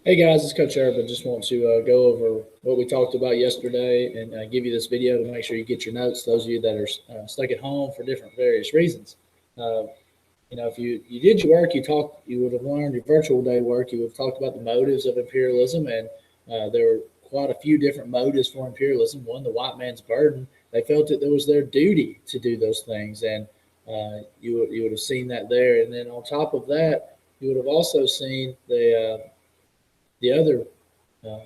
Hey guys, it's Coach Urban. Just want to go over what we talked about yesterday and give you this video to make sure you get your notes. Those of you that are stuck at home for different various reasons. Uh, if you did your work, you would have learned your virtual day work. You would have talked about the motives of imperialism, and there were quite a few different motives for imperialism. One, the white man's burden. They felt that it was their duty to do those things, and you would have seen that there. And then on top of that, you would have also seen the other uh,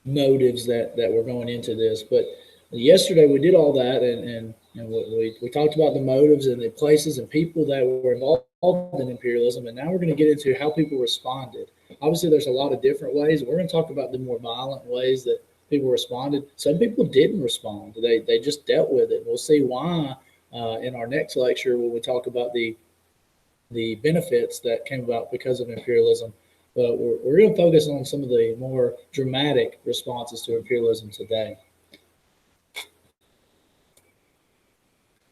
motives that were going into this. But yesterday we did all that, and we talked about the motives and the places and people that were involved in imperialism. And now we're going to get into how people responded. Obviously, there's a lot of different ways. We're going to talk about the more violent ways that people responded. Some people didn't respond; they just dealt with it. We'll see why in our next lecture when we talk about the benefits that came about because of imperialism. But we're going to focus on some of the more dramatic responses to imperialism today.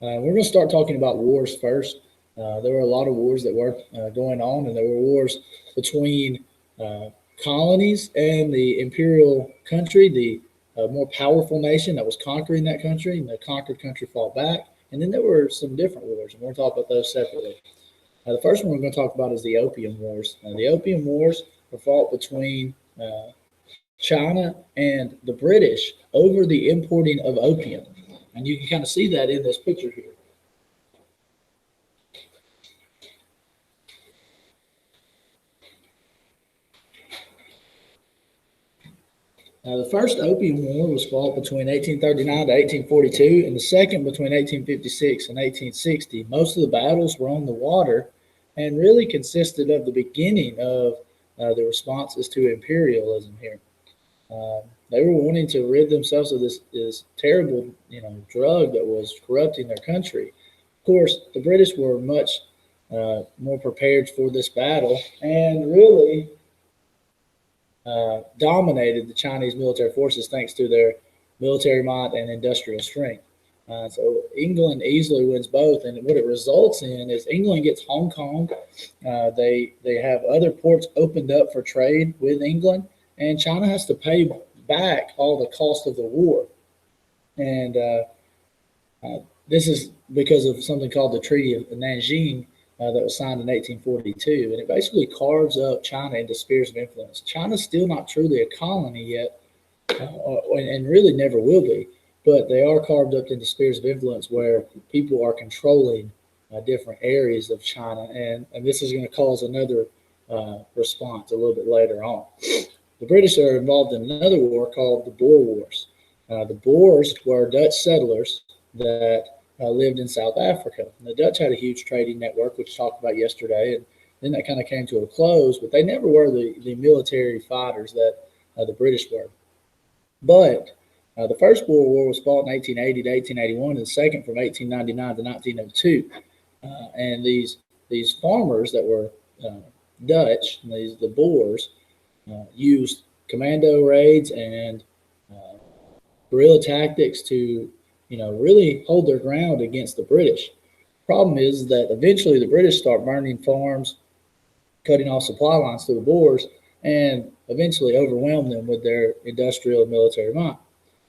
We're going to start talking about wars first. There were a lot of wars that were going on, and there were wars between uh, colonies and the imperial country, the more powerful nation that was conquering that country, and the conquered country fought back. And then there were some different wars, and we're going to talk about those separately. The first one we're going to talk about is the Opium Wars. The Opium Wars were fought between China and the British over the importing of opium. And you can kind of see that in this picture here. The first Opium War was fought between 1839 to 1842, and the second between 1856 and 1860. Most of the battles were on the water and really consisted of the beginning of the responses to imperialism here. They were wanting to rid themselves of this terrible, drug that was corrupting their country. Of course, the British were much more prepared for this battle, and really dominated the Chinese military forces thanks to their military might and industrial strength. So England easily wins both, and what it results in is England gets Hong Kong. They have other ports opened up for trade with England, and China has to pay back all the cost of the war. And this is because of something called the Treaty of Nanjing that was signed in 1842, and it basically carves up China into spheres of influence. China's still not truly a colony yet, and really never will be, but they are carved up into spheres of influence where people are controlling different areas of China, and this is going to cause another response a little bit later on. The British are involved in another war called the Boer Wars. The Boers were Dutch settlers that lived in South Africa. And the Dutch had a huge trading network, which we talked about yesterday, and then that kind of came to a close, but they never were the military fighters that the British were. But the First Boer War was fought in 1880 to 1881, and the second from 1899 to 1902. And these farmers that were Dutch, the Boers, used commando raids and uh, guerrilla tactics to, really hold their ground against the British. Problem is that eventually the British start burning farms, cutting off supply lines to the Boers, and eventually overwhelm them with their industrial and military might.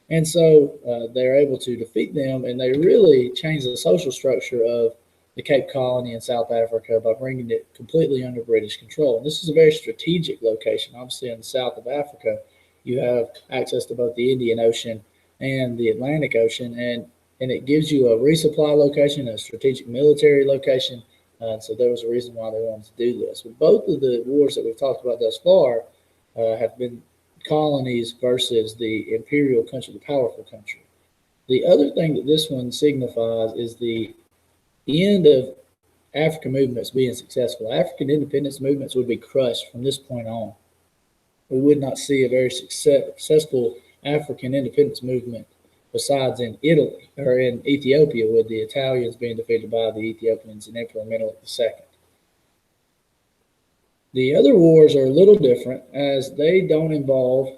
And so they're able to defeat them, and they really change the social structure of the Cape Colony in South Africa by bringing it completely under British control. And this is a very strategic location. Obviously, in the south of Africa, you have access to both the Indian Ocean and the Atlantic Ocean, and it gives you a resupply location, a strategic military location. So there was a reason why they wanted to do this. But both of the wars that we've talked about thus far have been colonies versus the imperial country, the powerful country. The other thing that this one signifies is the end of African movements being successful. African independence movements would be crushed from this point on. We would not see a very successful African independence movement besides in Italy or in Ethiopia, with the Italians being defeated by the Ethiopians and Emperor Menelik II. The other wars are a little different as they don't involve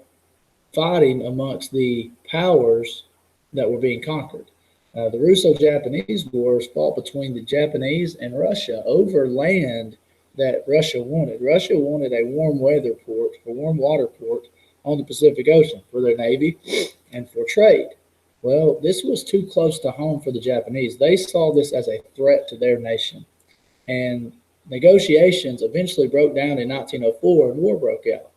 fighting amongst the powers that were being conquered. The Russo Japanese Wars fought between the Japanese and Russia over land that Russia wanted. Russia wanted a warm weather port, a warm water port on the Pacific Ocean for their navy and for trade. Well, this was too close to home for the Japanese. They saw this as a threat to their nation. And negotiations eventually broke down in 1904 and war broke out.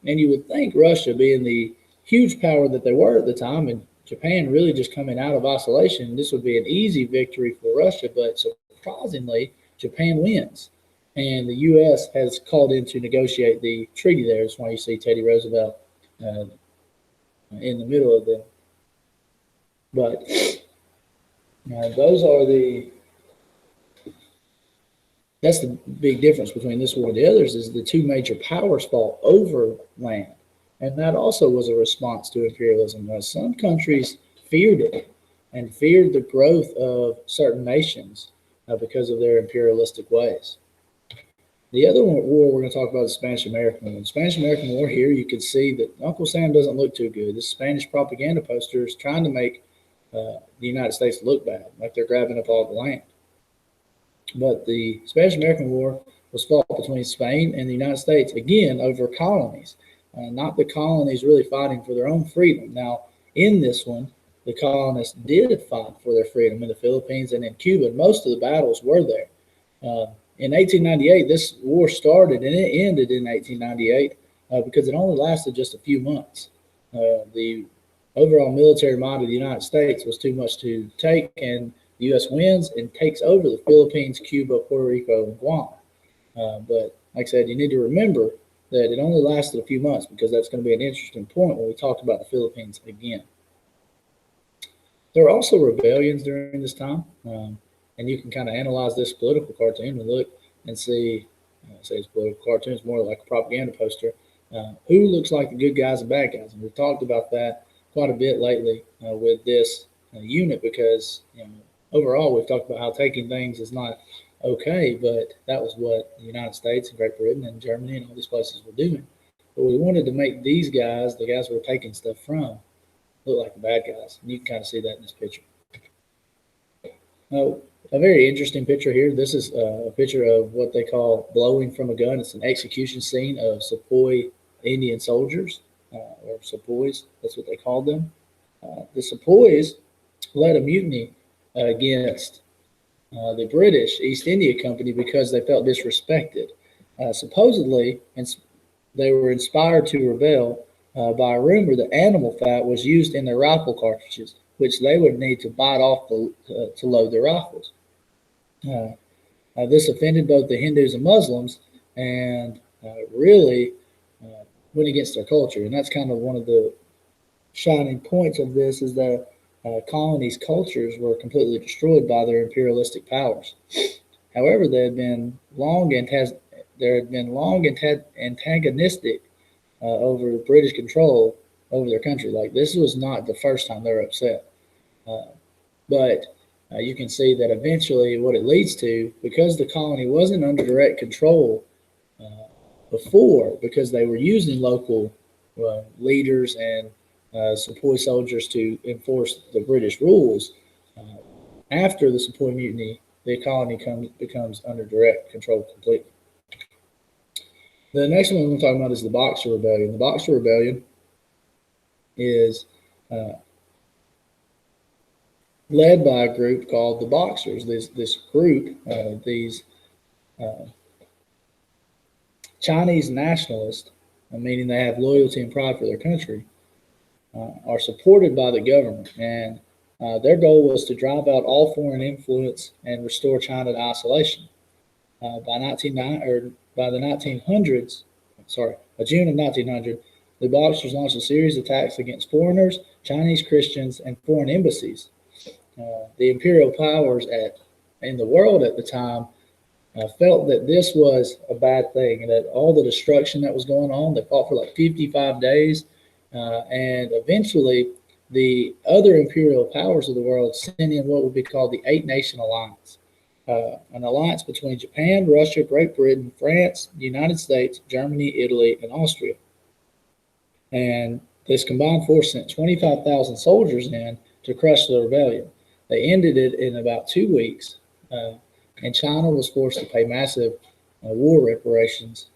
And you would think Russia, being the huge power that they were at the time, and Japan really just coming out of isolation, this would be an easy victory for Russia. But surprisingly, Japan wins. And the U.S. has called in to negotiate the treaty there. That's why you see Teddy Roosevelt in the middle of them. But those are that's the big difference between this war and the others, is the two major powers fought over land. And that also was a response to imperialism. Some countries feared it and feared the growth of certain nations because of their imperialistic ways. The other war we're going to talk about is the Spanish-American War. The Spanish-American War, here you can see that Uncle Sam doesn't look too good. This Spanish propaganda poster is trying to make the United States look bad, like they're grabbing up all the land. But the Spanish-American War was fought between Spain and the United States, again, over colonies, not the colonies really fighting for their own freedom. Now, in this one, the colonists did fight for their freedom in the Philippines and in Cuba. Most of the battles were there. In 1898, this war started and it ended in 1898 because it only lasted just a few months. The overall military might of the United States was too much to take, and the U.S. wins and takes over the Philippines, Cuba, Puerto Rico, and Guam. But like I said, you need to remember that it only lasted a few months, because that's going to be an interesting point when we talk about the Philippines again. There were also rebellions during this time, and you can kind of analyze this political cartoon and look and see, say it's political cartoon, it's more like a propaganda poster, who looks like the good guys and bad guys. And we've talked about that quite a bit lately with this unit, because overall, we've talked about how taking things is not okay, but that was what the United States and Great Britain and Germany and all these places were doing. But we wanted to make these guys, the guys we're taking stuff from, look like the bad guys. And you can kind of see that in this picture. Now, a very interesting picture here. This is a picture of what they call blowing from a gun. It's an execution scene of Sepoy Indian soldiers, or Sepoys. That's what they called them. The Sepoys led a mutiny against the British East India Company because they felt disrespected. Supposedly, they were inspired to rebel by a rumor that animal fat was used in their rifle cartridges, which they would need to bite off to load their rifles. This offended both the Hindus and Muslims, and really went against their culture. And that's kind of one of the shining points of this, is that colonies' cultures were completely destroyed by their imperialistic powers. However, there had been long antagonistic over British control over their country. Like, this was not the first time they were upset. But you can see that eventually what it leads to, because the colony wasn't under direct control before, because they were using local leaders and Sepoy soldiers to enforce the British rules. After the Sepoy Mutiny, the colony becomes under direct control completely. The next one we're going to talk about is the Boxer Rebellion. The Boxer Rebellion is led by a group called the Boxers. This group, these Chinese nationalists, meaning they have loyalty and pride for their country, are supported by the government, and their goal was to drive out all foreign influence and restore China to isolation. By the 1900s, June of 1900, the Boxers launched a series of attacks against foreigners, Chinese Christians, and foreign embassies. The imperial powers in the world at the time felt that this was a bad thing, and that all the destruction that was going on, they fought for like 55 days. And eventually, the other imperial powers of the world sent in what would be called the Eight Nation Alliance, an alliance between Japan, Russia, Great Britain, France, the United States, Germany, Italy, and Austria. And this combined force sent 25,000 soldiers in to crush the rebellion. They ended it in about 2 weeks, and China was forced to pay massive war reparations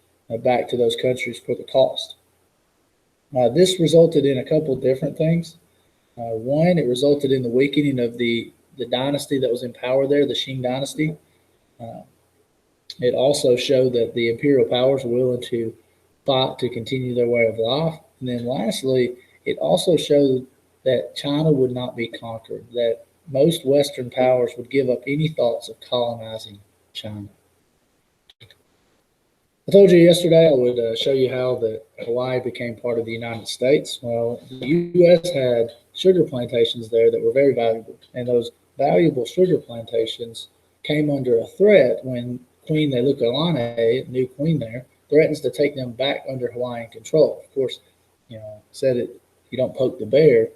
back to those countries for the cost. This resulted in a couple different things. One, it resulted in the weakening of the dynasty that was in power there, the Qing dynasty. It also showed that the imperial powers were willing to fight to continue their way of life. And then lastly, it also showed that China would not be conquered, that most Western powers would give up any thoughts of colonizing China. I told you yesterday I would show you how that Hawaii became part of the United States. Well, the U.S. had sugar plantations there that were very valuable, and those valuable sugar plantations came under a threat when Queen Lelukalani, new queen there, threatens to take them back under Hawaiian control. Of course, said it, you don't poke the bear.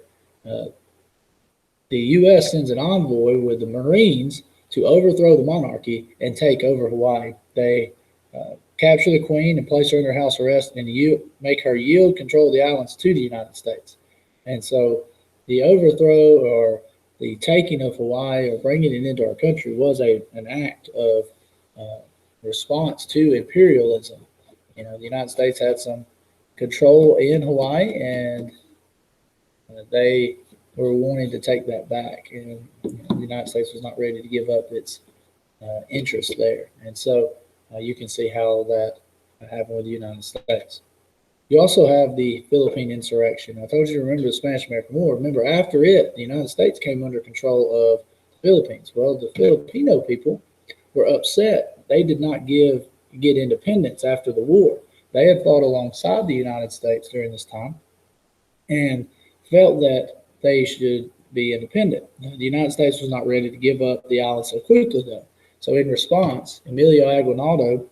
The U.S. sends an envoy with the Marines to overthrow the monarchy and take over Hawaii. They capture the queen and place her under house arrest and make her yield control of the islands to the United States. And so the overthrow or the taking of Hawaii or bringing it into our country was an act of response to imperialism. The United States had some control in Hawaii, and they were wanting to take that back. And the United States was not ready to give up its interest there. And so you can see how that happened with the United States. You also have the Philippine insurrection. I told you to remember the Spanish-American War. Remember, after it, the United States came under control of the Philippines. Well, the Filipino people were upset. They did not get independence after the war. They had fought alongside the United States during this time and felt that they should be independent. The United States was not ready to give up the island so quickly, though. So in response, Emilio Aguinaldo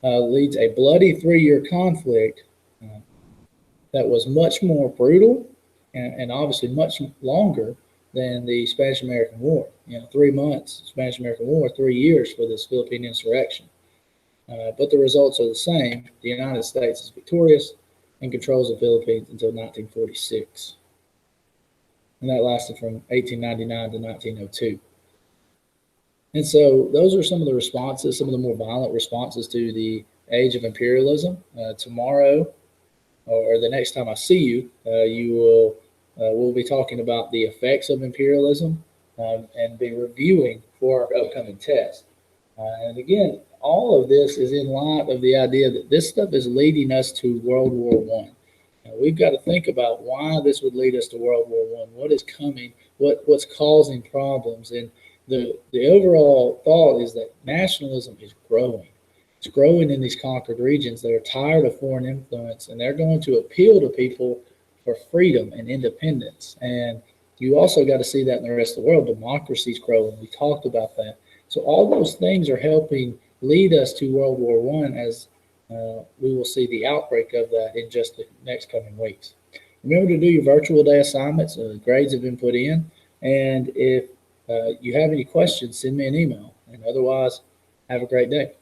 leads a bloody 3-year conflict that was much more brutal and obviously much longer than the Spanish-American War. 3 months, Spanish-American War, 3 years for this Philippine insurrection. But the results are the same. The United States is victorious and controls the Philippines until 1946. And that lasted from 1899 to 1902. And so those are some of the responses, some of the more violent responses to the age of imperialism. Tomorrow, or the next time I see you, we'll be talking about the effects of imperialism and be reviewing for our upcoming test. And again, all of this is in light of the idea that this stuff is leading us to World War I. We've got to think about why this would lead us to World War I. What is coming? What's causing problems? And the overall thought is that nationalism is growing. It's growing in these conquered regions. They're tired of foreign influence, and they're going to appeal to people for freedom and independence. And you also got to see that in the rest of the world. Democracy's growing. We talked about that. So all those things are helping lead us to World War I as we will see the outbreak of that in just the next coming weeks. Remember to do your virtual day assignments. Grades have been put in. And if you have any questions, send me an email. And otherwise, have a great day.